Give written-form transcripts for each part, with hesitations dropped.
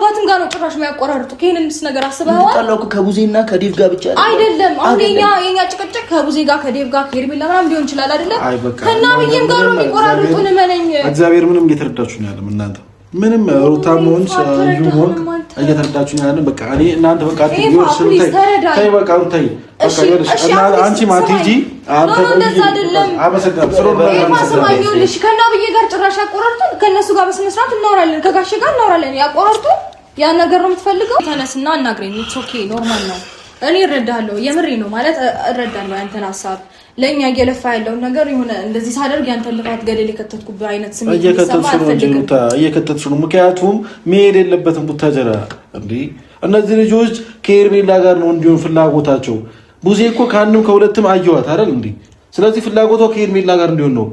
አባትም ጋር ነው ጭራሽ የሚያቆራርጡ ከእነሱ ነገር አስበዋል ተጣላኩ ከቡዜና ከዴቭ ጋር ብቻ አይደለም አሁን የኛ ጭቅጭቅ ከቡዜ ጋር ከዴቭ ጋር ከሄርሜላ ምናምን ሊሆን ይችላል አይደለ ከና ብዬም ጋር ነው የሚቆራርጡን መነኝ እግዚአብሔር ምንም እየተረዳችሁ ነው ያለው እናንተ ምንም ሩታሞን ይሁን እየተረዳችሁ ነው ያለው በቃ እኔ እናንተ በቃ ትይወርስ ታይ በቃ ሩታይ በቃ ይወርስ አንቺ ማቲጂ አንተ እንደዛ አይደለም አመሰግናለሁ ከና ብዬ ጋር ጭራሽ ያቆራርጡን ከነሱ ጋር በስነ ስርዓት እናወራለን ከጋሽ ጋር እናወራለን ያቆራርጡ ያ ነገር ነው የምትፈልገው ተነስና አናግረኝ ኢትስ ኦኬ ኖርማል ነው እኔ እረዳለሁ የምሬ ነው ማለት እረዳለሁ አንተን ሐሳብ ለኛ እየለፋ ያለው ነገር ይሁን እንደዚህ ሳደርግ ያንተን ልፋት ገደል የከተትኩብህ አይነት ስሜት እየከተትሽ ነው ምክንያቱም መሄድ የለበትም ቡታጀራ እንዴ እነዚህ ልጆች ከሄርሜላ ጋር ነው እንዲሆን ፍላጎታቸው ቡዜ እኮ ካንም ከሁለትም አየዋት አይደል እንዴ ስለዚህ ፍላጎቷ ከሄርሜላ ጋር እንዲሆን ነው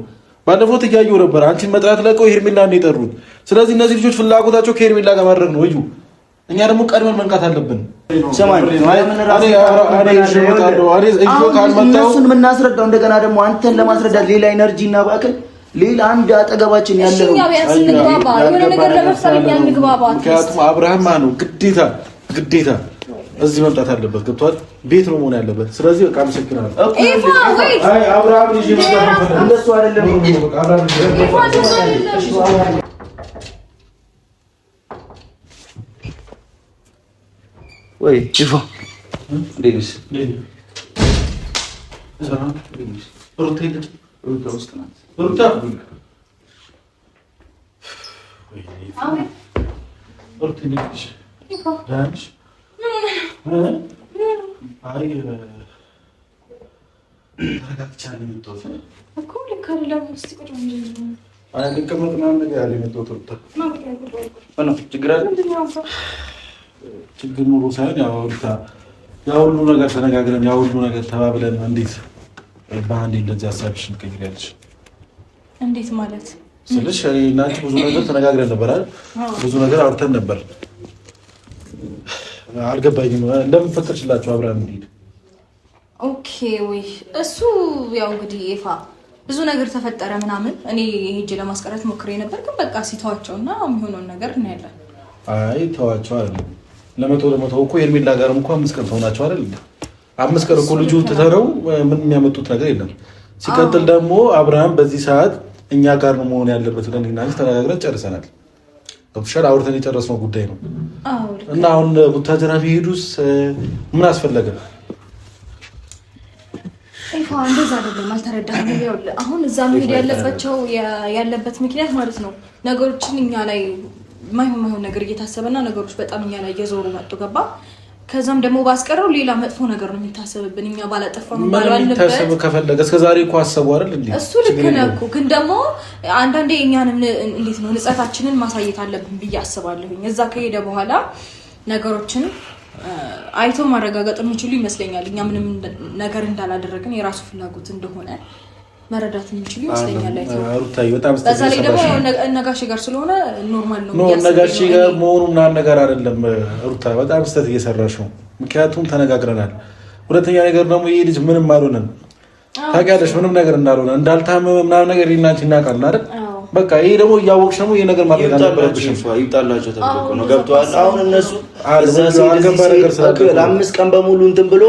ባለፈው ተያየው ነበር አንቺን መጥራት ለቀው ሄርሜላ እንደጠሩት ስለዚህ እነዚህ ልጆች ፍላጎታቸው ከሄርሜላ ጋር ማድረግ ነው እዩ እኛ ደግሞ ቀድመን መንቃት አለብን ሰማኝ እነሱን የምናስረዳው እንደገና ደግሞ አንተን ለማስረዳት ሌላ ኢነርጂ እና ባክል ሌላ አንድ አጠገባችን ያለው ምክንያቱም አብርሃም ነው ግዴታ እዚህ መምጣት አለበት ገብቷል ቤት ነው መሆን ያለበት ስለዚህ በቃ አመሰግናለሁ አይ አብርሃም ልጅ መጣ እንደሱ አይደለም ወይ ይፋ ዴቪስ ሰላም ዴቪስ ሩታ ውስጥ ናት ሩታ ወይ ሩታ ዴቪስ ይፋ ዳንሽ አይ ተረጋግቻለሁ የምትወጣ እኮ ልክ አይደለም እስቲ ቁጭ ብለን አይ ልቀመጥ ምናምን ነገር ያለ የምትወጣ ሩታ ነው ችግር አለ ችግር ኑሮ ሳይሆን ያው ሁሉ ነገር ተነጋግረን ያው ሁሉ ነገር ተባብለን እንዴት በአንዴ እንደዚህ ሀሳብሽን ትቀይሪያለሽ? እንዴት ማለት ስለሽ እና አንቺ ብዙ ነገር ተነጋግረን ነበር አይደል? ብዙ ነገር አውርተን ነበር። አልገባኝም ለምን ፈቀድሽላችሁ አብረን እንሂድ? ኦኬ ወይ እሱ ያው እንግዲህ ይፋ ብዙ ነገር ተፈጠረ ምናምን እኔ ሄጄ ለማስቀረት ሞክሬ ነበር ግን በቃ ሲተዋቸውና የሚሆነውን ነገር እናያለን። አይ ተዋቸው አይደል ለመቶ እኮ ሄርሜላ ጋርም እኮ 5 ቀን ተውናቸው አይደል 5 ቀን እኮ ልጁ ተተረው ምን የሚያመጡት ነገር የለም ሲቀጥል ደግሞ አብርሃም በዚህ ሰዓት እኛ ጋር ነው መሆን ያለበት ብለን እናንተ ተነጋግረን ጨርሰናል ኦፊሻል አውርተን የጨረስነው ጉዳይ ነው እና አሁን ቡታጀራ ቢሄዱስ ምን አስፈለገ ይፋ እንደዛ አይደለም አልተረዳህም ይኸውልህ አሁን እዛ መሄድ ያለበት ምክንያት ማለት ነው ነገሮችን እኛ ላይ ማይሆን ነገር እየታሰበና ነገሮች በጣም እኛ ላይ እየዞሩ መጡ ገባ ከዛም ደግሞ ባስቀረው ሌላ መጥፎ ነገር ነው የሚታሰብብን እኛ ባላጠፋው ባልዋልበት ታሰብ ከፈለገ እስከዛሬ እኮ አሰቡ አይደል እንዴ እሱ ልክ ነው እኮ ግን ደግሞ አንዳንዴ እኛንም እንዴት ነው ንጸታችንን ማሳየት አለብን ብዬ አስባለሁኝ እዛ ከሄደ በኋላ ነገሮችን አይቶ ማረጋገጥ የሚችሉ ይመስለኛል እኛ ምንም ነገር እንዳላደረግን የራሱ ፍላጎት እንደሆነ መረዳት የሚችሉ ይመስለኛል ሩታዬ በጣም በዛሬ ደግሞ ነጋሽ ጋር ስለሆነ ኖርማል ነው ነጋሽ ጋር መሆኑና ነገር አይደለም ሩታ በጣም ስተት እየሰራሽ ነው ምክንያቱም ተነጋግረናል ሁለተኛ ነገር ደግሞ ይሄ ልጅ ምንም አልሆነም ታውቂያለሽ ምንም ነገር እንዳልሆነ እንዳልታመመ ምናምን ነገር ይናንቺ እናውቃለን አይደል በቃ ይሄ ደግሞ እያወቅሽ ነው ይሄ ነገር ማድረግ አለብሽ ይጣላቸው ተብሎ ነው ገብቷል አሁን እነሱ አልገባ ነገር ስላለ ለ5 ቀን በሙሉ እንትን ብሎ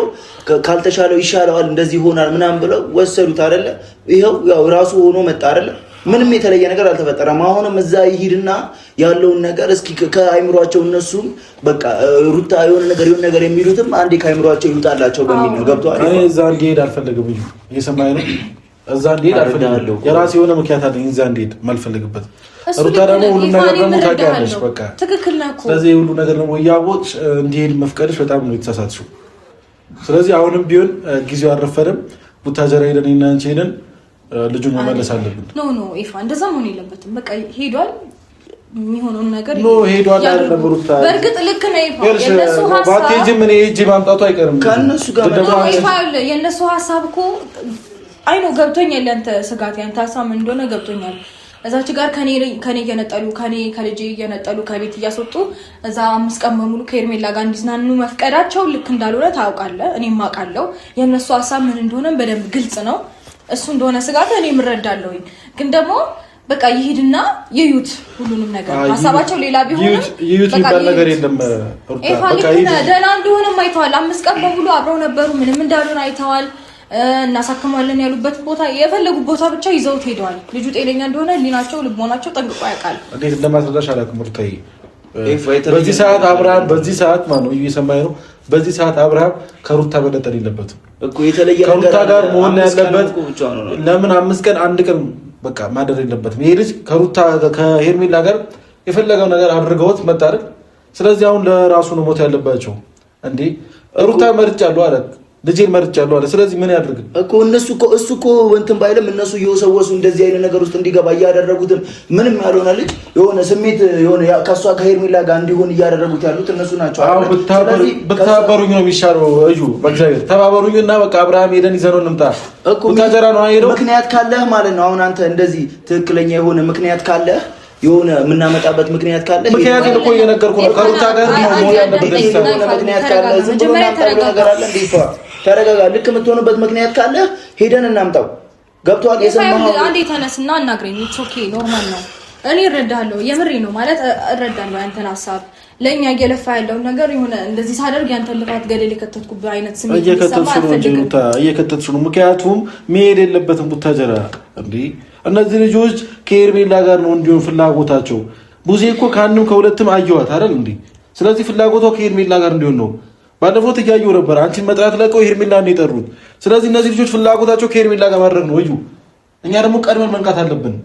ካልተሻለው ይሻላል እንደዚህ ይሆናል ምናምን ብለው ወሰዱት አይደለ ይሄው ያው ራሱ ሆኖ መጣ አይደለ ምንም የተለየ ነገር አልተፈጠረም አሁንም እዛ ይሄድና ያለውን ነገር እስኪ ከአይምሯቸው እነሱም በቃ ሩታ የሆነ ነገር የሚሉትም አንዴ ከአይምሯቸው ይውጣላቸው በሚል ነው ገብቷል እኔ እዛ እንዲሄድ አልፈልግም እዩ እየሰማኝ ነው እዛ እንዲሄድ አልፈልግም የራሴ የሆነ ምክንያት አለኝ እዛ እንዲሄድ ማልፈልግበት ሩታ ደግሞ ሁሉ ነገር ደግሞ ታውቂያለሽ በቃ ትክክል ነው እኮ ስለዚህ ሁሉ ነገር ደግሞ ያወቅሽ እንዲሄድ መፍቀድሽ በጣም ነው የተሳሳትሽው ስለዚህ አሁንም ቢሆን ጊዜው አልረፈደም ቡታጀራ ሄደን እና አንቺ ሄደን ልጁን መመለስ አለብን ኖ ኢፋ እንደዛ መሆን የለበትም በቃ ሄዷል የሚሆነው ነገር ኖ ሄዷል አይደለም ሩታ በርግጥ ልክ ነው ይፋ የነሱ ሐሳብ ባቴጂ ምን ሄጂ ማምጣቱ አይቀርም ከነሱ ጋር ነው ይፋ የነሱ ሐሳብ እኮ አይ ነው ገብቶኛል ያንተ ስጋት ያንተ ሐሳብ ምን እንደሆነ ገብቶኛል እዛች ጋር ከኔ እየነጠሉ ከኔ ከልጄ እየነጠሉ ከቤት እያስወጡ እዛ 5 ቀን በሙሉ ከሄርሜላ ጋር እንዲዝናኑ መፍቀዳቸው ልክ እንዳልሆነ ታውቃለህ እኔም አውቃለሁ የነሱ ሐሳብ ምን እንደሆነ በደንብ ግልጽ ነው እሱ እንደሆነ ስጋት እኔ እረዳለሁኝ ግን ደግሞ በቃ ይሄድና ይዩት ሁሉንም ነገር ሐሳባቸው ሌላ ቢሆንም ይዩት ይባል ነገር የለም። በቃ ደህና እንደሆነም አይተዋል። 5 ቀን በሙሉ አብረው ነበሩ። ምንም እንዳልሆነ አይተዋል። እናሳክማለን ያሉበት ቦታ የፈለጉ ቦታ ብቻ ይዘውት ሄደዋል። ልጁ ጤነኛ እንደሆነ ሊናቸው ልቦናቸው ጠንቅቆ ያውቃል። እንዴት እንደማስረዳሽ አላውቅም። ሩታዬ በዚህ ሰዓት አብርሃም በዚህ ሰዓት ማነው እየሰማኝ ነው። በዚህ ሰዓት አብርሃም ከሩታ መለጠን የለበትም እኮ የተለየ ከሩታ ጋር መሆን ያለበት። ለምን 5 ቀን 1 ቀን በቃ ማደር የለበትም። ይሄ ልጅ ከሩታ ከሄርሜላ ጋር የፈለገው ነገር አድርገውት መጣ አይደል? ስለዚህ አሁን ለራሱ ነው ሞት ያለባቸው። እንዴ ሩታ መርጫለሁ አለ ልጄን መርጫለሁ አለ። ስለዚህ ምን ያድርግ እኮ እሱ እኮ እንትን ባይልም እነሱ እየወሰወሱ እንደዚህ አይነት ነገር ውስጥ እንዲገባ እያደረጉትም ምንም ያልሆነ ልጅ የሆነ ስሜት የሆነ ከሷ ከሄርሜላ ጋር እንዲሆን እያደረጉት ያሉት እነሱ ናቸው። አሁን ብታበሩኝ ነው የሚሻለው። እዩ በእግዚአብሔር ተባበሩኝና በቃ አብርሃም ሄደን ይዘነው እንምጣ እኮ ታጀራ ነው አይሄደው። ምክንያት ካለህ ማለት ነው። አሁን አንተ እንደዚህ ትክክለኛ የሆነ ምክንያት ካለህ የሆነ የምናመጣበት ምክንያት ካለ ምክንያት እኮ እየነገርኩ ነው። ከሩታ ጋር ነው ሞያ እንደበደሰ ምክንያት ካለ ዝም ብሎ እናምጣው ነገር አለ እንዴ? ተረጋጋ። ልክ የምትሆንበት ምክንያት ካለ ሄደን እናምጣው። ገብቷል? የሰማኸው አንዴ ተነስና አናግረኝ። ኢትስ ኦኬ ኖርማል ነው። እኔ እረዳለሁ። የምሬ ነው ማለት እረዳለሁ ያንተን ሐሳብ። ለኛ እየለፋ ያለው ነገር የሆነ እንደዚህ ሳደርግ ያንተን ልፋት ገደል የከተትኩብህ አይነት ስሜት እየከተትሽ ነው። ምክንያቱም መሄድ የለበትም ቡታጀራ እንዴ። እነዚህ ልጆች ከሄርሜላ ጋር ነው እንዲሆን ፍላጎታቸው። ቡዜ እኮ ከአንድም ከሁለትም አየዋት አይደል እንዴ? ስለዚህ ፍላጎቷ ከሄርሜላ ጋር እንዲሆን ነው። ባለፈው እያየሁ ነበር አንቺን መጥራት ለቀው ሄርሜላ ነው የጠሩት። ስለዚህ እነዚህ ልጆች ፍላጎታቸው ከሄርሜላ ጋር ማድረግ ነው። እዩ እኛ ደግሞ ቀድመን መንቃት አለብን።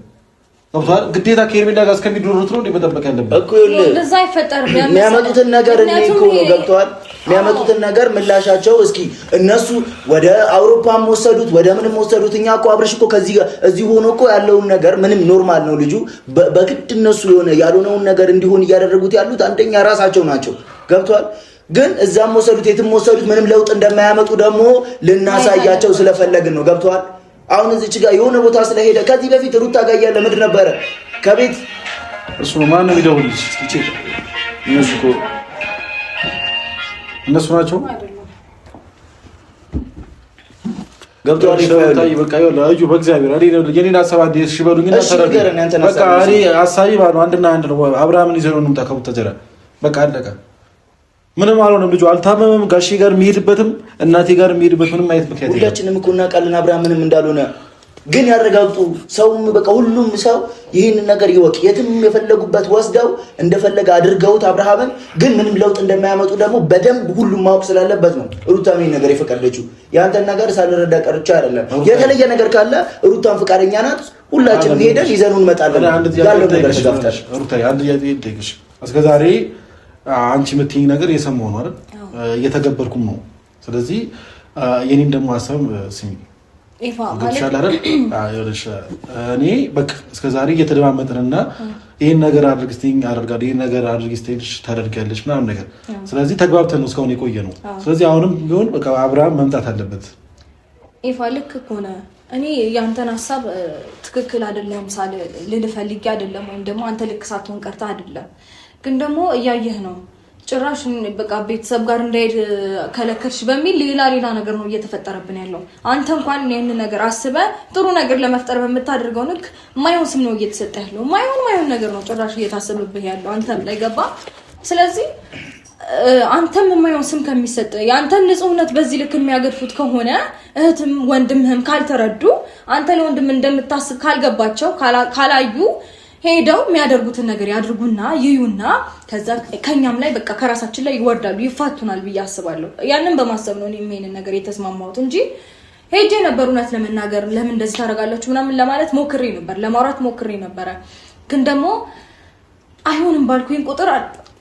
ገብቷል? ግዴታ ከሄርሜላ ጋር እስከሚዶሩት ነው መጠበቅ ያለብን እኮ። ለዛ አይፈጠርም የሚያመጡትን ነገር እኔ እኮ ገብቷል። የሚያመጡትን ነገር ምላሻቸው እስኪ እነሱ ወደ አውሮፓም ወሰዱት ወደ ምንም ወሰዱት። እኛ እኮ አብረሽ እኮ ከዚህ ጋር እዚህ ሆኖ እኮ ያለውን ነገር ምንም ኖርማል ነው። ልጁ በግድ እነሱ የሆነ ያልሆነውን ነገር እንዲሆን እያደረጉት ያሉት አንደኛ ራሳቸው ናቸው። ገብቷል? ግን እዛም ወሰዱት የትም ወሰዱት ምንም ለውጥ እንደማያመጡ ደግሞ ልናሳያቸው ስለፈለግን ነው። ገብቷል? አሁን እዚች ጋር የሆነ ቦታ ስለሄደ ከዚህ በፊት ሩታ ጋር ያለ ምድር ነበረ ከቤት እሱ ማን ነው የሚደውልልሽ? እነሱ ናቸው። ገብቷል? ይፈታኝ በቃ እዩ በእግዚአብሔር የኔን ሀሳብ አዲስ ሽበሉኝና ተረጋጋ። በቃ እኔ ሀሳቤ ባለው አንድና አንድ ነው። አብርሃምን ይዘነው እንምጣ ከቡታጀራ በቃ አለቀ። ምንም አልሆነም። ልጁ አልታመመም። ጋሼ ጋር የሚሄድበትም እናቴ ጋር የሚሄድበት ምንም አይነት ምክንያት የለም። ሁላችንም እኮ እናውቃለን አብርሃም ምንም እንዳልሆነ። ግን ያረጋግጡ ሰው በቃ ሁሉም ሰው ይህንን ነገር ይወቅ። የትም የፈለጉበት ወስደው እንደፈለገ አድርገውት አብርሃምን ግን ምንም ለውጥ እንደማያመጡ ደግሞ በደንብ ሁሉም ማወቅ ስላለበት ነው ሩታም ይሄን ነገር የፈቀደችው። ያንተን ነገር ሳልረዳ ቀርቻ አይደለም። የተለየ ነገር ካለ ሩታም ፍቃደኛ ናት። ሁላችንም ሄደን ይዘኑን እንመጣለን። ያለው ነገር ተጋፍተሽ ሩታ አንድ ያጥይልሽ እስከዛሬ አንቺ የምትይኝ ነገር የሰማሁ ነው አይደል? እየተገበርኩም ነው። ስለዚህ የኔን ደግሞ ሀሳብ ስሚ እኔ በቃ እስከዛሬ እየተደማመጥንና ይህን ነገር አድርግ ስትይኝ አደርጋለሁ፣ ይህን ነገር አድርግ ስትይኝ ታደርጊያለሽ ምናምን ነገር። ስለዚህ ተግባብተን ነው እስካሁን የቆየ ነው። ስለዚህ አሁንም ቢሆን በቃ አብርሃም መምጣት አለበት። ኤፋ ልክ ከሆነ እኔ ያንተን ሀሳብ ትክክል አይደለም ሳል ልል ፈልጌ አይደለም፣ ወይም ደግሞ አንተ ልክ ሳትሆን ቀርታ አይደለም። ግን ደግሞ እያየህ ነው ጭራሽ በቃ ቤተሰብ ጋር እንዳይሄድ ከለከልሽ በሚል ሌላ ነገር ነው እየተፈጠረብን ያለው። አንተ እንኳን ይሄን ነገር አስበህ ጥሩ ነገር ለመፍጠር በምታደርገው ንክ ማይሆን ስም ነው እየተሰጠ ያለው። ማይሆን ነገር ነው ጭራሽ እየታሰበብህ ያለው አንተም ላይ ገባ። ስለዚህ አንተም ማይሆን ስም ከሚሰጥ ያንተን ንጹህነት በዚህ ልክ የሚያገድፉት ከሆነ እህትም ወንድምህም ካልተረዱ አንተ ለወንድም እንደምታስብ ካልገባቸው ካላዩ ሄደው የሚያደርጉትን ነገር ያድርጉና ይዩና ከዛ ከኛም ላይ በቃ ከራሳችን ላይ ይወርዳሉ፣ ይፋቱናል ብዬ አስባለሁ። ያንን በማሰብ ነው እኔም ይሄንን ነገር የተስማማሁት እንጂ ሄጄ ነበር እውነት ለመናገር ለምን እንደዚህ ታደርጋላችሁ ምናምን ለማለት ሞክሬ ነበር፣ ለማውራት ሞክሬ ነበረ። ግን ደግሞ አይሆንም ባልኩኝ ቁጥር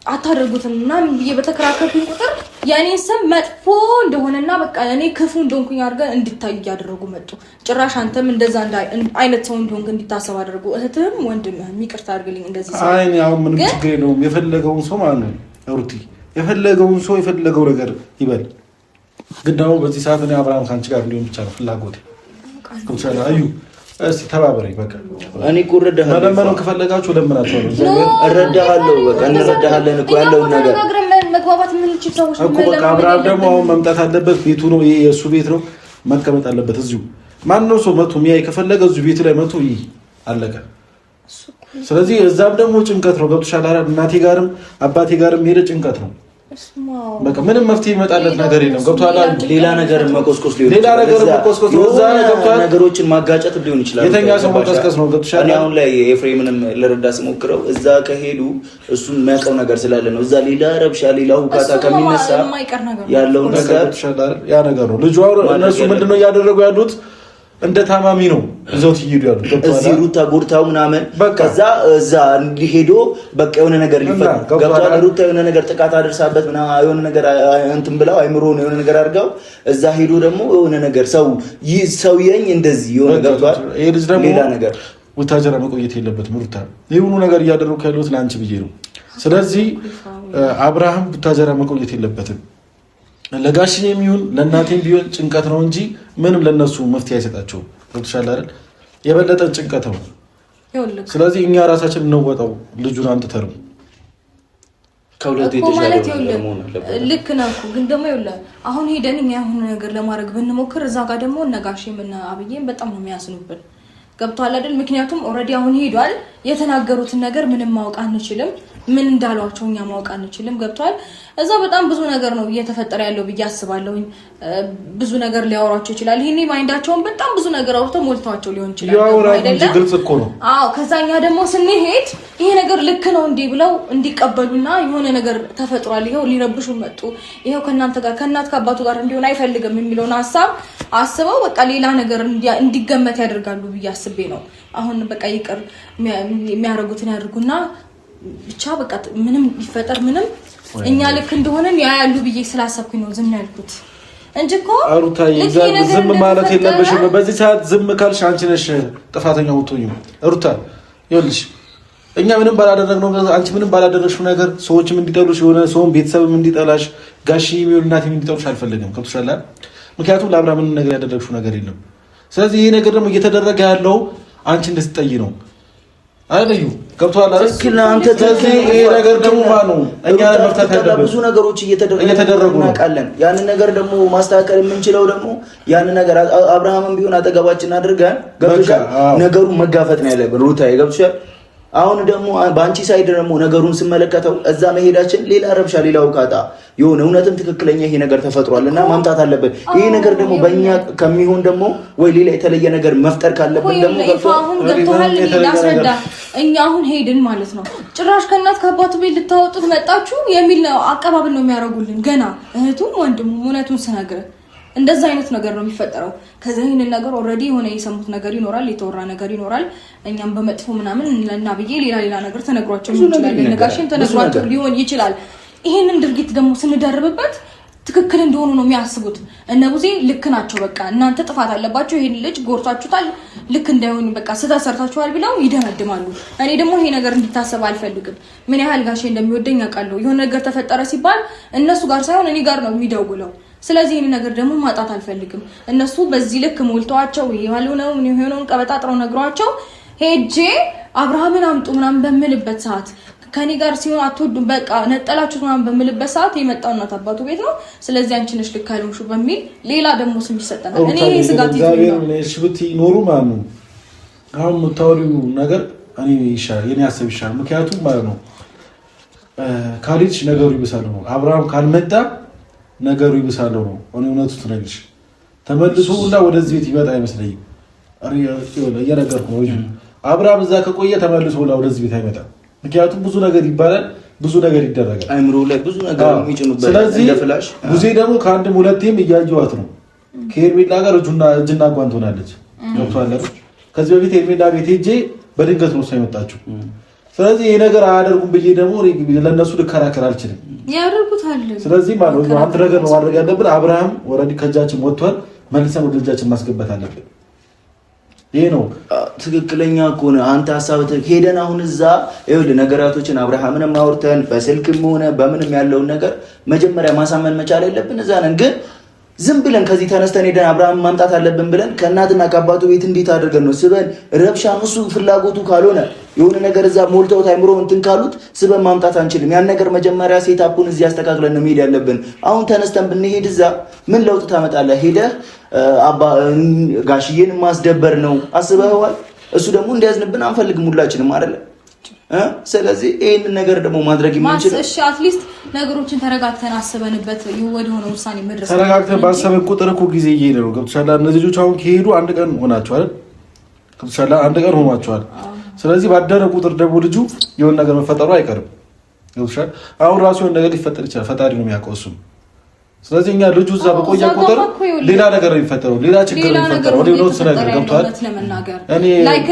አታደርጉትም ምናምን ብዬ በተከራከርኩኝ ቁጥር የኔን ስም መጥፎ እንደሆነና በቃ እኔ ክፉ እንደሆንኩኝ አድርገን እንድታይ ያደረጉ መጡ። ጭራሽ አንተም እንደዛ አይነት ሰው እንደሆንክ እንዲታሰብ አደረጉ። እህትም ወንድምህም ይቅርታ አድርግልኝ እንደዚህ ሰው አይ ነው ምንም ችግር የለውም። የፈለገውን ሰው ማለት ነው ሩቲ የፈለገውን ሰው የፈለገው ነገር ይበል። ግን ደግሞ በዚህ ሰዓት እኔ አብርሃም ካንቺ ጋር እንዲሆን ብቻ ነው ፍላጎቴ። ኮንሰላ አዩ እስቲ ተባበረኝ በቃ እኔ እኮ እረዳሃለሁ። ለምን ከፈለጋችሁ ለምናችሁ ነው እረዳሃለሁ። በቃ እንረዳሃለን እኮ ያለውን ነገር መግባባት ምን ልጅ ሰዎች እኮ በቃ አብርሃም ደግሞ አሁን መምጣት አለበት። ቤቱ ነው ይሄ የእሱ ቤት ነው፣ መቀመጥ አለበት እዚሁ። ማንንም ሰው መቶ ሚያይ ከፈለገ እዚሁ ቤቱ ላይ መቶ ይይ አለቀ። ስለዚህ እዛም ደግሞ ጭንቀት ነው ገብቶሻል አይደል እናቴ ጋርም አባቴ ጋርም ሄደ ጭንቀት ነው በቃ ምንም መፍትሄ ይመጣለት ነገር የለም ገብቶሃል ሌላ ነገር መቆስቆስ ሊሆን ሌላ ነገር መቆስቆስ ነው እዛ ገብቶሃል ነገሮችን ማጋጨት ሊሆን ይችላል የተኛ ሰው መቆስቆስ ነው ገብቶሻል እኔ አሁን ላይ ኤፍሬምንም ለረዳ ስሞክረው እዛ ከሄዱ እሱን የሚያውቀው ነገር ስላለ ነው እዛ ሌላ ረብሻ ሌላ ሁካታ ከሚነሳ ያለው ነገር ያ ነገር ነው ልጅ እነሱ ምንድነው እያደረጉ ያሉት እንደ ታማሚ ነው እዛውት ይሄዱ ያሉት እዚህ ሩታ ጎርታው ምናምን ከዛ እዛ እንዲሄዶ በቃ የሆነ ነገር ሊፈጠር ገብቷል ሩታ የሆነ ነገር ጥቃት አደርሳበት ምናምን የሆነ ነገር እንትን ብለው አይምሮን የሆነ ነገር አድርገው እዛ ሄዶ ደግሞ የሆነ ነገር ሰው የኝ እንደዚህ የሆነ ገብቷል ይሄ ልጅ ደግሞ ሌላ ነገር ወታጀራ መቆየት የለበትም ሩታ የሆኑ ነገር እያደረጉ ያሉት ለአንቺ ብዬ ነው ስለዚህ አብርሃም ወታጀራ መቆየት የለበትም ለጋሽኝ የሚሆን ለእናቴም ቢሆን ጭንቀት ነው እንጂ ምንም ለነሱ መፍትሄ አይሰጣቸውም ገብቶሻል አይደል የበለጠ ጭንቀት ነው ስለዚህ እኛ ራሳችን እንወጣው ልጁን አንተተርም ከሁለት የተሻለ ልክ ነው ግን ደግሞ ይኸውልህ አሁን ሄደን እኛ የሆነ ነገር ለማድረግ ብንሞክር እዛ ጋር ደግሞ ነጋሽም እና አብዬም በጣም ነው የሚያስኑብን ገብቷል አይደል ምክንያቱም ኦሬዲ አሁን ሄዷል የተናገሩትን ነገር ምንም ማወቅ አንችልም ምን እንዳሏቸው እኛ ማወቅ አንችልም ገብቷል እዛ በጣም ብዙ ነገር ነው እየተፈጠረ ያለው ብዬ አስባለሁ ብዙ ነገር ሊያወራቸው ይችላል ይሄኔ ማይንዳቸውን በጣም ብዙ ነገር አውርተው ሞልተዋቸው ሊሆን ይችላል አይደለም ግልጽ እኮ ነው አዎ ከዛኛ ደግሞ ስንሄድ ይሄ ነገር ልክ ነው እንዴ ብለው እንዲቀበሉና የሆነ ነገር ተፈጥሯል ይሄው ሊረብሹ መጡ ይሄው ከናንተ ጋር ከናት ከአባቱ ጋር እንዲሆን አይፈልግም የሚለውን ሐሳብ አስበው በቃ ሌላ ነገር እንዲገመት ያደርጋሉ ብዬ አስቤ ነው አሁን በቃ ይቅር የሚያረጉትን ያድርጉና ብቻ በቃ ምንም ይፈጠር ምንም እኛ ልክ እንደሆነን ያያሉ ብዬ ስላሰብኩኝ ነው ዝም ያልኩት እንጂ እኮ አሩታ ዝም ማለት የለብሽም በዚህ ሰዓት ዝም ካልሽ አንቺ ነሽ ጥፋተኛ ወጥቶኝ አሩታ ይኸውልሽ እኛ ምንም ባላደረግነው አንቺ ምንም ባላደረግሽው ነገር ሰዎችም እንዲጠሉሽ የሆነ ሰውም ቤተሰብም እንዲጠላሽ ጋሺ የሚሆን እናቴም እንዲጠሉሽ አልፈልግም ከብቶሻል ምክንያቱም ለአብርሃም ምንም ነገር ያደረግሽው ነገር የለም ስለዚህ ይሄ ነገር ደግሞ እየተደረገ ያለው አንቺ እንድትጠይ ነው አይደዩ ገብቷል አንተ ይሄ ነገር ደግሞ ማነው እኛ ለመፍታት ያለበት ብዙ ነገሮች እየተደረጉ ነው ቃለን ያን ነገር ደግሞ ማስተካከል የምንችለው ደግሞ ያን ነገር አብርሃምም ቢሆን አጠገባችን አድርገን ገብቶሻል ነገሩ መጋፈጥ ነው ያለብን ሩታዬ ገብቶሻል አሁን ደግሞ ባንቺ ሳይድ ደግሞ ነገሩን ስመለከተው እዛ መሄዳችን ሌላ ረብሻ ሌላ ውካታ የሆነ እውነትም ትክክለኛ ይሄ ነገር ተፈጥሯልና ማምጣት አለበት ይሄ ነገር ደግሞ በእኛ ከሚሆን ደግሞ ወይ ሌላ የተለየ ነገር መፍጠር ካለብን ደግሞ ገብቶሃል ያስረዳ እኛ አሁን ሄድን ማለት ነው ጭራሽ ከእናት ከአባቱ ቤት ልታወጡት መጣችሁ የሚል ነው አቀባበል ነው የሚያደርጉልን ገና እህቱም ወንድሙ እውነቱን ስነግር እንደዛ አይነት ነገር ነው የሚፈጠረው ከዛ ይሄንን ነገር ኦሬዲ ሆነ የሰሙት ነገር ይኖራል የተወራ ነገር ይኖራል እኛም በመጥፎ ምናምን ለና ብዬ ሌላ ነገር ተነግሯቸው ይችላል ነጋሽን ተነግሯቸው ሊሆን ይችላል ይሄንን ድርጊት ደግሞ ስንደርብበት ትክክል እንደሆኑ ነው የሚያስቡት እነቡዜ ልክ ናቸው በቃ እናንተ ጥፋት አለባችሁ ይሄን ልጅ ጎርታችሁታል ልክ እንዳይሆን በቃ ስተሰርታችኋል ብለው ይደመድማሉ እኔ ደግሞ ይሄ ነገር እንዲታሰብ አልፈልግም ምን ያህል ጋሼ እንደሚወደኝ አውቃለሁ የሆነ ነገር ተፈጠረ ሲባል እነሱ ጋር ሳይሆን እኔ ጋር ነው የሚደውለው ስለዚህ ይሄን ነገር ደግሞ ማጣት አልፈልግም እነሱ በዚህ ልክ ሞልተዋቸው ይዋሉነው ምን ይሆነውን ቀበጣጥረው ነግሯቸው ሄጄ አብርሃምን አምጡ ምናምን በመልበት ሰዓት ከኔ ጋር ሲሆን አትወዱም በቃ ነጠላችሁ ምናምን በመልበት ሰዓት የመጣው እናት አባቱ ቤት ነው ስለዚህ አንቺ ነሽ ልክ አይሉምሹ በሚል ሌላ ደግሞ ስም ይሰጠናል እኔ ይሄ ስጋት ይዘው ነው እሺ ኖሩ ማለት ነው አሁን የምታወሪው ነገር እኔ ይሻል የኔ ሐሳብ ይሻል ምክንያቱም ማለት ነው ካሊድሽ ነገሩ ይብሳል ነው አብርሃም ካልመጣ ነገሩ ይብሳል ነው እኔ እውነቱ ትነግርሽ ተመልሶ ሁላ ወደዚህ ቤት ይመጣ አይመስለኝም እየነገርኩ ነው አብርሃም እዛ ከቆየ ተመልሶ ሁላ ወደዚህ ቤት አይመጣም ምክንያቱም ብዙ ነገር ይባላል ብዙ ነገር ይደረጋል አይምሮ ላይ ብዙ ነገር የሚጭኑበት እንደፍላሽ ብዙ ደግሞ ከአንድም ሁለቴም እያየዋት ነው ከሄርሜላ ጋር እጅና ጓንት ሆናለች ገብቷል ከዚህ በፊት ሄርሜላ ቤት ሄጄ በድንገት ነው ሳይመጣችሁ ስለዚህ ይሄ ነገር አያደርጉም ብዬ ደግሞ ለነሱ ልከራከር አልችልም ያደርጉታል ስለዚህ ማለት ነው አንድ ነገር ነው ማድረግ ያለብን አብርሃም ወረዲ ከጃችን ወጥቷል መልሰን ወደ ልጃችን ማስገባት አለብን ይሄ ነው ትክክለኛ ከሆነ አንተ ሐሳብ ሄደን አሁን እዛ ይኸውልህ ነገራቶችን አብርሃምንም አውርተን በስልክም ሆነ በምንም ያለውን ነገር መጀመሪያ ማሳመን መቻል የለብን እዛ ነን ግን ዝም ብለን ከዚህ ተነስተን ሄደን አብርሃም ማምጣት አለብን ብለን ከእናትና ከአባቱ ቤት እንዴት አድርገን ነው ስበን ረብሻን እሱ ፍላጎቱ ካልሆነ የሆነ ነገር እዛ ሞልተውት አይምሮ እንትን ካሉት ስበን ማምጣት አንችልም ያን ነገር መጀመሪያ ሴታፑን እዚህ አስተካክለን ነው መሄድ ያለብን አሁን ተነስተን ብንሄድ እዛ ምን ለውጥ ታመጣለህ ሄደህ ጋሽዬን ማስደበር ነው አስበህዋል እሱ ደግሞ እንዲያዝንብን አንፈልግም ሁላችንም አይደለ? ስለዚህ ይሄንን ነገር ደግሞ ማድረግ የምንችለው እሺ አትሊስት ነገሮችን ተረጋግተን አስበንበት ወደ ሆነ ውሳኔ መድረስ ተረጋግተን ባሰበን ቁጥር እኮ ጊዜ እየሄደ ነው። ገብቶሻል? እነዚህ ልጆች አሁን ከሄዱ አንድ ቀን ሆናቸዋል። ገብቶሻል? አንድ ቀን ሆኗቸዋል። ስለዚህ ባደረ ቁጥር ደግሞ ልጁ የሆነ ነገር መፈጠሩ አይቀርም። ገብቶሻል? አሁን ራሱ የሆነ ነገር ሊፈጠር ይችላል። ፈጣሪ ነው የሚያውቀው እሱም። ስለዚህ እኛ ልጁ እዛ በቆየ ቁጥር ሌላ ነገር ነው የሚፈጠረው፣ ሌላ ችግር ነው የሚፈጠረው። ወደ ነው ነገር ገብቷል።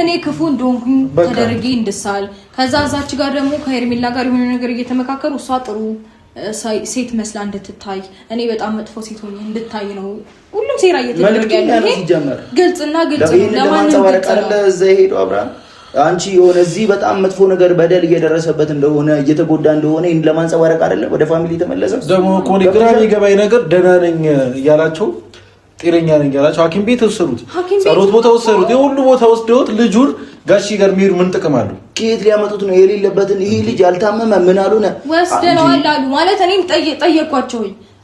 እኔ ክፉ እንደሆንኩኝ ተደርጌ እንድሳል ከዛ እዛች ጋር ደግሞ ከሄርሜላ ጋር የሆነ ነገር እየተመካከሩ እሷ ጥሩ ሴት መስላ እንድትታይ እኔ በጣም መጥፎ ሴት ሆኜ እንድታይ ነው ሁሉም ሴራ እየተደረገ ያለው። ግልጽና ግልጽ ነው። ለማንም እዛ ሄዶ አብርሃም አንቺ የሆነ እዚህ በጣም መጥፎ ነገር በደል እየደረሰበት እንደሆነ እየተጎዳ እንደሆነ ይሄን ለማንጸባረቅ አይደለም ወደ ፋሚሊ ተመለሰው። ደግሞ ኮኒ ግራ የሚገባኝ ነገር ደህና ነኝ እያላቸው ጤነኛ ነኝ እያላቸው ሐኪም ቤት ወሰዱት፣ ጸሎት ቦታ ወሰዱት፣ የሁሉ ቦታ ወስደውት ልጁን ጋሺ ጋር የሚሄዱ ምን ጥቅም አለው? ከየት ሊያመጡት ነው? የሌለበትን ይሄ ልጅ ያልታመመ ምን አሉነ ወስደነዋል አሉ ማለት እኔም ጠየቅኳቸው።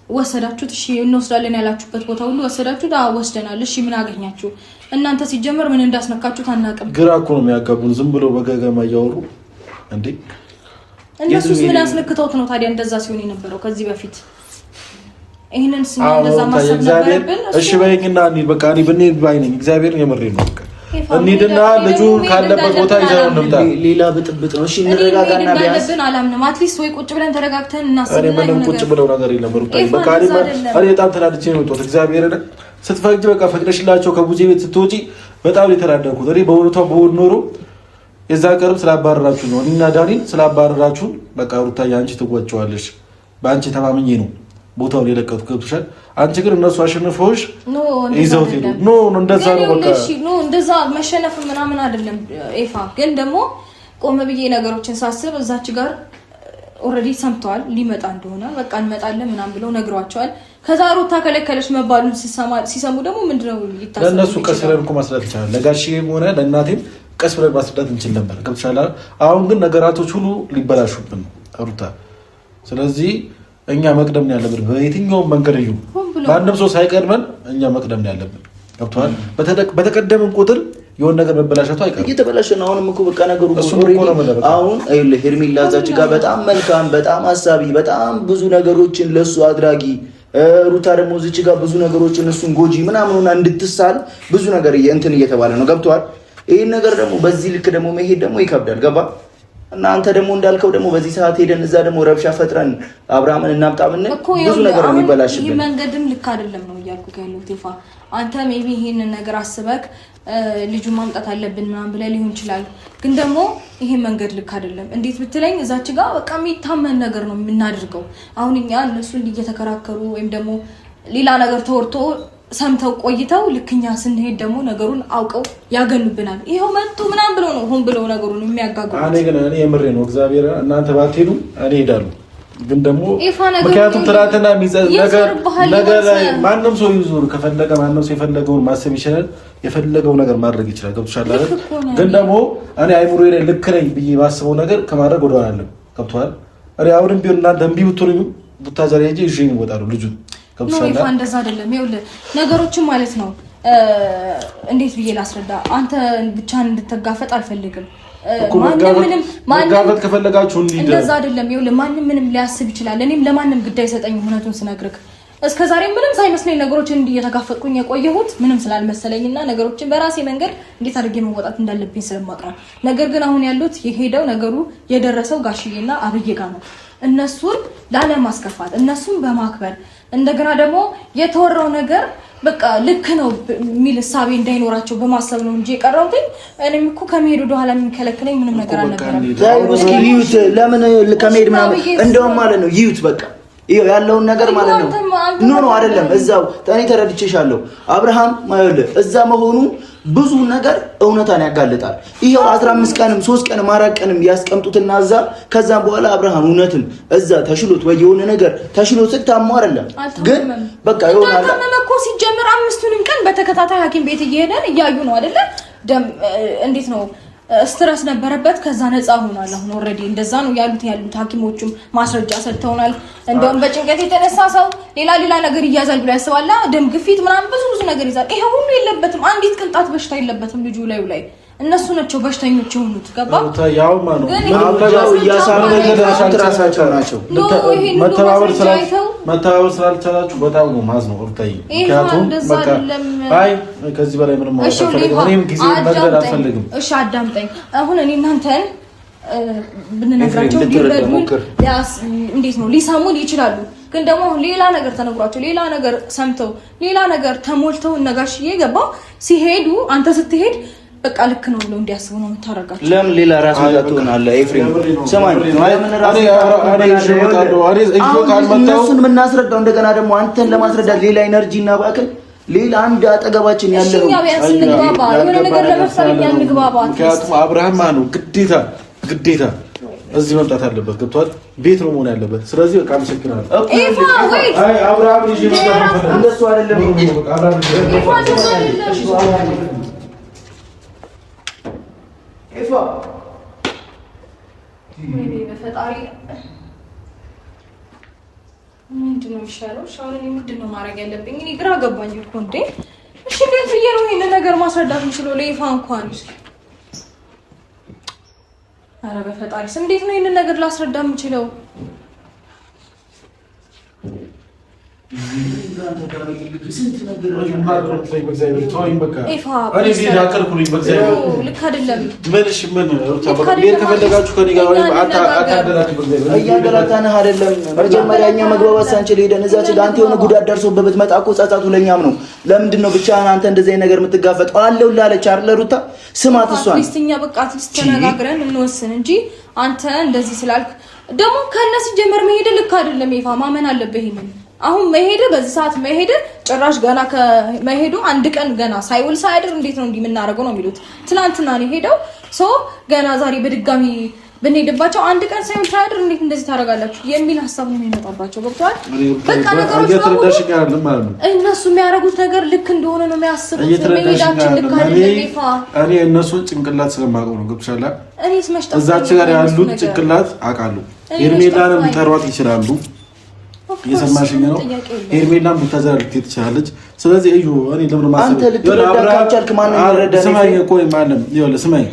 ወሰዳችሁት? እሺ እንወስዳለን ያላችሁበት ቦታ ሁሉ ወሰዳችሁት? አዎ ወስደናል። እሺ ምን አገኛችሁ እናንተ? ሲጀመር ምን እንዳስነካችሁት አናውቅም። ግራ እኮ ነው የሚያጋቡን ዝም ብለው በገገማ እያወሩ እንዴ። እነሱስ ምን ያስነክተውት ነው ታዲያ እንደዛ ሲሆን የነበረው ከዚህ በፊት? ይሄንን ስም እንደዛ ማሰብ ነበረብን። እሺ በይኝና እንሂድ በቃ እኔ ብንሄድ ባይ ነኝ። እግዚአብሔር የምሬን ነው። በቃ እንሂድና ልጁን ካለበት ቦታ ይዘው እንምጣ። ሌላ ብጥብጥ ነው። እሺ እንረጋጋና ቢያንስ አላምንም። አትሊስት ወይ ቁጭ ብለን ተረጋግተን እናስብና ምንም ቁጭ ብለው ነገር የለም። ሩጣይ በቃ እኔ በጣም ተናድጄ ነው የወጣሁት። እግዚአብሔርን ስትፈቅጂ በቃ ፈቅደሽላቸው ከቡዜ ቤት ስትወጪ በጣም የተናደድኩት እኔ በእውነታው በሆድ ኖሮ የዛ ቀርብ ስላባረራችሁ ነው እኔና ዳኒን ስላባረራችሁ በቃ ሩታዬ አንቺ ትወጪዋለሽ በአንቺ ተማምኜ ነው ቦታውን የለቀቱ። ገብቶሻል? አንቺ ግን እነሱ አሸንፈውሽ ይዘውት ሄዱ። ኖ እንደዛ ነው በቃ ኖ እንደዛ መሸነፍ ምናምን አይደለም። ኤፋ ግን ደግሞ ቆም ብዬ ነገሮችን ሳስብ እዛች ጋር ኦልሬዲ ሰምተዋል ሊመጣ እንደሆነ በቃ እንመጣለን ምናምን ብለው ነግሯቸዋል። ከዛ ሩታ ከለከለሽ መባሉን ሲሰሙ ደግሞ ምንድነው ይታሰብ? ለነሱ ቀስ ብለን እኮ ማስረዳት ይቻላል። ለጋሼም ሆነ ለእናቴም ቀስ ብለን ማስረዳት እንችል ነበር። ገብቶሻል? አሁን ግን ነገራቶች ሁሉ ሊበላሹብን ሩታ። ስለዚህ እኛ መቅደም ነው ያለብን። በየትኛውም መንገድ እዩ ማንም ሰው ሳይቀድመን እኛ መቅደም ነው ያለብን። ገብቶሃል? በተቀደምን ቁጥር የሆነ ነገር መበላሸቱ አይቀርም። እየተበላሸ ነው። አሁንም እኮ በቃ ነገሩ አሁን አይደል ሄርሜላ እዛች ጋር በጣም መልካም፣ በጣም አሳቢ፣ በጣም ብዙ ነገሮችን ለሱ አድራጊ ሩታ ደግሞ እዚች ጋር ብዙ ነገሮችን እሱን ጎጂ ምናምን ሆና እንድትሳል ብዙ ነገር እንትን እየተባለ ነው። ገብቶሃል? ይሄን ነገር ደግሞ በዚህ ልክ ደግሞ መሄድ ደግሞ ይከብዳል። ገባ? እና አንተ ደግሞ እንዳልከው ደግሞ በዚህ ሰዓት ሄደን እዛ ደግሞ ረብሻ ፈጥረን አብርሃምን እናምጣምን ብዙ ነገር ነው የሚበላሽብን። ይሄ መንገድም ልክ አይደለም ነው እያልኩ ያለው ቴፋ። አንተ ሜቢ ይሄንን ነገር አስበክ ልጁን ማምጣት አለብን ምናምን ብለህ ሊሆን ይችላል። ግን ደግሞ ይሄ መንገድ ልክ አይደለም። እንዴት ብትለኝ እዛች ጋር በቃ የሚታመን ነገር ነው የምናደርገው። አሁን እኛ እነሱ እየተከራከሩ ወይም ደግሞ ሌላ ነገር ተወርቶ ሰምተው ቆይተው ልክኛ ስንሄድ ደግሞ ነገሩን አውቀው ያገኑብናል። ይሄው መጡ ምናምን ብለው ነው ሆን ብለው ነገሩን የሚያጋጉት። እኔ የምሬ ነው እግዚአብሔር እናንተ ባትሄዱ እኔ ሄዳለሁ። ግን ደግሞ ምክንያቱም ትናንትና ነገር ላይ ማንም ሰው ይዞር ከፈለገ ማንም ሰው የፈለገውን ማሰብ ይችላል፣ የፈለገው ነገር ማድረግ ይችላል። ገብቶሻል አይደል? ግን ደግሞ እኔ አይምሮዬ ላይ ልክ ነኝ ብዬ ማስበው ነገር ከማድረግ ወደ ኋላ አለም። ገብቶሃል? እኔ አሁንም ቢሆን እናንተ እምቢ ብትሉኝ ቡታጀራ ሄጄ ይዤ እወጣለሁ ልጁን። ገብቶሻል? ነው እንደዛ አይደለም። ይኸውልህ ነገሮችን ማለት ነው እንዴት ብዬ ላስረዳ? አንተ ብቻህን እንድትጋፈጥ አልፈልግም። ማንም ከፈለጋችሁ እንደዛ አይደለም። ይኸውልህ ማንም ምንም ሊያስብ ይችላል። እኔም ለማንም ግድ አይሰጠኝም እውነቱን ስነግርህ። እስከዛሬ ምንም ሳይመስለኝ ነገሮችን እየተጋፈጥኩኝ የቆየሁት ምንም ስላልመሰለኝና ነገሮችን በራሴ መንገድ እንዴት አድርጌ መወጣት እንዳለብኝ ስለማውቅ ነው። ነገር ግን አሁን ያሉት የሄደው ነገሩ የደረሰው ጋሽዬና አብዬ ጋር ነው። እነሱን ላለማስከፋት እነሱን በማክበር እንደገና ደግሞ የተወራው ነገር በቃ ልክ ነው የሚል እሳቤ እንዳይኖራቸው በማሰብ ነው እንጂ የቀረውት እኔም እኮ ከመሄድ ወደ ኋላ የሚከለክለኝ ምንም ነገር አልነበረም። እስኪ ይዩት ለምን ከመሄድ ምናምን እንደውም ማለት ነው ይዩት በቃ ይሄው ያለውን ነገር ማለት ነው። ኖ አይደለም እዛው እኔ ተረድቼሻለሁ። አብርሃም ማለት እዛ መሆኑ ብዙ ነገር እውነታን ያጋልጣል። ይሄው 15 ቀንም 3 ቀንም 4 ቀንም ያስቀምጡትና እዛ ከዛም በኋላ አብርሃም እውነትም እዛ ተሽሎት ወይ የሆነ ነገር ተሽሎት ስታሙ አይደለም ግን በቃ ይሆናል። እኮ ሲጀምር 5ቱንም ቀን በተከታታይ ሐኪም ቤት እየሄደን እያዩ ነው አይደለ? ደም እንዴት ነው ስትረስ ነበረበት። ከዛ ነፃ ሆኗል። አሁን ኦልሬዲ እንደዛ ነው ያሉት ሐኪሞቹም ማስረጃ ሰጥተውናል። እንደውም በጭንቀት የተነሳ ሰው ሌላ ነገር ይያዛል ብሎ ያስባላ። ደም ግፊት ምናምን ብዙ ነገር ይዛል። ይሄ ሁሉ የለበትም። አንዲት ቅንጣት በሽታ የለበትም ልጁ ላይ እነሱ ናቸው በሽተኞች የሆኑት። ገባ ያው ማለት መተባበር ስላልቻላችሁ በጣም ነው ማዝነው ሩታዬ። ምክንያቱም በቃ አይ ከዚህ በላይ ምንም እኔም ጊዜ መግደል አልፈልግም። እሺ አዳምጠኝ። አሁን እኔ እናንተን ብንነግራቸው ሊረዱን እንዴት ነው ሊሰሙን ይችላሉ። ግን ደግሞ ሌላ ነገር ተነግሯቸው ሌላ ነገር ሰምተው ሌላ ነገር ተሞልተው ነጋሽዬ ገባ ሲሄዱ አንተ ስትሄድ በቃ ልክ ነው ብለው እንዲያስቡ ነው የምታረጋቸው። ለምን ሌላ ራስ ወጣቱን አለ ኤፍሬም ሰማኝ እነሱን የምናስረዳው እንደገና ደግሞ አንተን ለማስረዳት ሌላ ኢነርጂ እና ባክል ሌላ አንድ አጠገባችን ያለው የሆነ ነገር ለመፍጠር እንግባባ። ምክንያቱም አብርሃም ነው ግዴታ እዚህ መምጣት አለበት። ገብቷል? ቤት ነው መሆን ያለበት። ስለዚህ በቃ አመሰግናለሁ። አይ አብርሃም ልጅ ነው እንደሱ አይደለም። በፈጣሪ ምንድን ነው የሚሻለው? ሻውን ምንድን ነው ማድረግ ያለብኝ? እኔ ግራ ገባኝ እኮ እንዴ። እሺ እንዴት ብዬ ነው ይሄን ነገር ማስረዳት የምችለው ለይፋ እንኳን? ኧረ በፈጣሪ ስም እንዴት ነው ይሄን ነገር ላስረዳ የምችለው? እያንገላታንህ አይደለም። መጀመሪያ እኛ መግባባት ሳንችል ሄደን እዛች ጋር አንተ የሆነ ጉዳት ደርሶበት ብትመጣ እኮ ጸጸቱ ለእኛም ነው። ለምንድን ነው ብቻህን አንተ እንደዚህ ነገር የምትጋፈጠው? አለሁልህ አለች አይደል ሩታ? ስማት እሷን አትሊስት እኛ በቃ አትሊስት ተነጋግረን እንወስን እንጂ አንተ እንደዚህ ስላልክ ደግሞ ከነሱ ጀመር መሄድ ልክ አይደለም። ይፋ ማመን አለብህ ይሄንን አሁን መሄድ በዚህ ሰዓት መሄድ ጭራሽ ገና ከመሄዱ አንድ ቀን ገና ሳይውል ሳይድር እንዴት ነው እንዲህ የምናደርገው ነው የሚሉት። ትናንትና ነው ሄደው ገና ዛሬ በድጋሚ ብንሄድባቸው አንድ ቀን ሳይውል ሳይድር እንዴት እንደዚህ ታደርጋላችሁ የሚል ሀሳብ ነው የሚመጣባቸው። ገብቷል? በቃ ነገሮች እነሱ የሚያደርጉት ነገር ልክ እንደሆነ ነው የሚያስቡት። መሄዳችን ልክ አይደለም። ይፋ እኔ እነሱን ጭንቅላት ስለማውቀው ነው። ገብቶሻል? እዛች ጋር ያሉት ጭንቅላት አውቃለሁ። ሄርሜላንም ሊጠሯት ይችላሉ። የሰማሽኝ ነው። ሄርሜላም ብታዘራ ልትሄድ ትችላለች። ስለዚህ እዩ እኔ ለምን ማሰብ አንተ ልትረዳ ካልቻልክ ማን ይረዳ? ስማኝ እኮ ማለም ይኸውልህ ስማኝ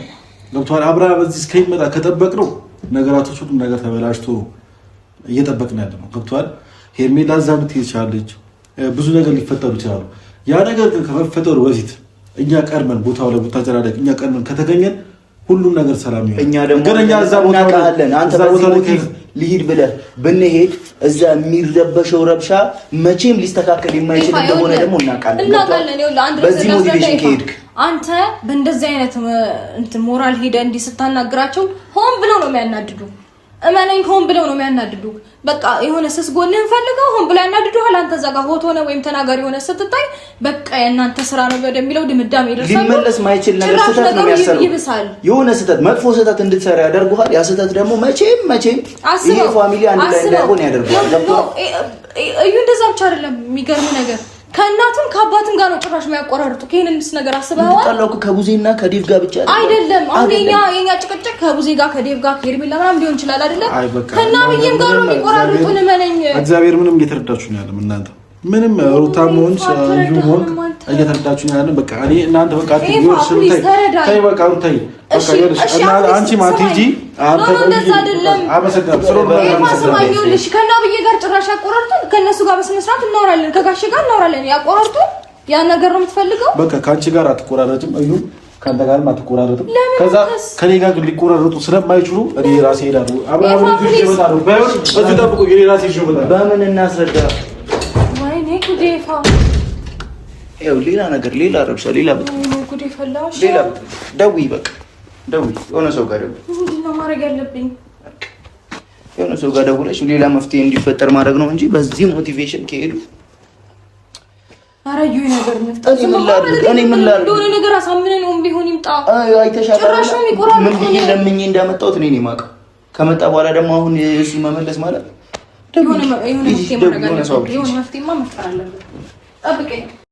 ገብቶሃል? አብርሃም እዚህ እስከሚመጣ ከጠበቅነው ነገራቶች ሁሉ ነገር ተበላሽቶ እየጠበቅን ያለ ነው። ገብቶሃል? ሄርሜላ እዛ ብትሄድ ትችላለች። ብዙ ነገር ሊፈጠሩ ይችላሉ። ያ ነገር ግን ከመፈጠሩ በፊት እኛ ቀድመን ቦታው ላይ ቡታጀራ ላይ እኛ ቀድመን ከተገኘን ሁሉም ነገር ሰላም ይሆናል። እኛ ደግሞ እዛ ቦታ ላይ አንተ በዚህ ሞቲቭ ሊሂድ ብለህ ብንሄድ እዛ የሚረበሸው ረብሻ መቼም ሊስተካከል የማይችል እንደሆነ ደግሞ እናውቃለን። በዚህ ሞቲቬሽን ከሄድክ አንተ በእንደዚህ አይነት እንትን ሞራል ሄደህ እንዲህ ስታናግራቸው ሆን ብለው ነው የሚያናድዱ። እመነኝ ሆን ብለው ነው የሚያናድዱ። በቃ የሆነ ስስ ጎንህን ፈልገው ሆን ብለው ያናድዱሃል። አንተ እዛ ጋር ሆት ሆነ ወይም ተናጋሪ ሆነ ስትታይ በቃ የእናንተ ስራ ነው ወደሚለው ድምዳሜ ይደርሳሉ። ሊመለስ ማይችል ነገር ስህተት ነው የሚያሰሩ። የሆነ ስህተት መጥፎ ስህተት እንድትሰራ ያደርጉሃል። ያ ስህተት ደግሞ መቼም ይሄ ፋሚሊ አንድ ላይ እንዳይሆን ያደርጋል። እዩ እንደዛ ብቻ አይደለም። የሚገርም ነገር ከእናትም ከአባትም ጋር ነው ጭራሽ የሚያቆራርጡ። ከእነሱ ነገር አስበዋል። ታላቁ ከቡዜና ከዴቭ ጋር ብቻ አይደለም። አሁን የኛ ጭቅጭቅ ከቡዜ ጋር ከዴቭ ጋር ከሄርሜላ ምናምን ሊሆን ይችላል አይደለ? ከናብዬም ጋር ነው የሚቆራርጡን። እመነኝ እግዚአብሔር ምንም እየተረዳችሁ ነው ያለው። እናንተ ምንም ሩታም ሆንሽ ይሁን እየተረዳችሁ ነው ያለው። በቃ እኔ እናንተ በቃ ትይወርሽ ታይ በቃ ሩታይ በቃ ይወርሽ እና አንቺ ማቲጂ አንተ እንደዛ አይደለም። አመሰግናለሁ። ስለሆነ ከናብዬ ጋር ጭራሽ ያቆራርጡን። ከነሱ ጋር በስነ ስርዓት እናወራለን። ከጋሽ ጋር እናወራለን። ያቆራርጡ ያ ነገር ነው የምትፈልገው። በቃ ካንቺ ጋር አትቆራረጥም። እዩ ካንተ ጋርም አትቆራረጥም። ከዛ ከኔ ጋር ሊቆራረጡ ስለማይችሉ እኔ ራሴ ሄዳለሁ። አብራም ልጅ ይመጣሉ። በዚህ ጠብቁ። እኔ ራሴ ይሽውታል። በምን እናስረዳ? ወይኔ ጉዴፋ ይኸው ሌላ ነገር ሌላ ረብሻ ሌላ ጉዴፈላሽ ሌላ ደውይ በቃ ደውይ። የሆነ ሰው ጋር ደውይ። ምንድን ነው ማድረግ ያለብኝ? የሆነ ሰው ጋር ደውለሽ ሌላ መፍትሄ እንዲፈጠር ማድረግ ነው እንጂ በዚህ ሞቲቬሽን ከሄዱ አረዩ ነገር መፍጠር እኔ ምን ላድርግ? እንደሆነ ነገር አሳምነን ነው ቢሆን ይምጣ። አይተሻል። ምን ብዬ ለምኜ እንዳመጣሁት እኔ ነኝ የማውቀው። ከመጣ በኋላ ደግሞ አሁን እሱ መመለስ ማለት የሆነ መፍትሄ ማድረግ አለብን። የሆነ መፍትሄማ መፍጠር አለብን። ጠብቀኝ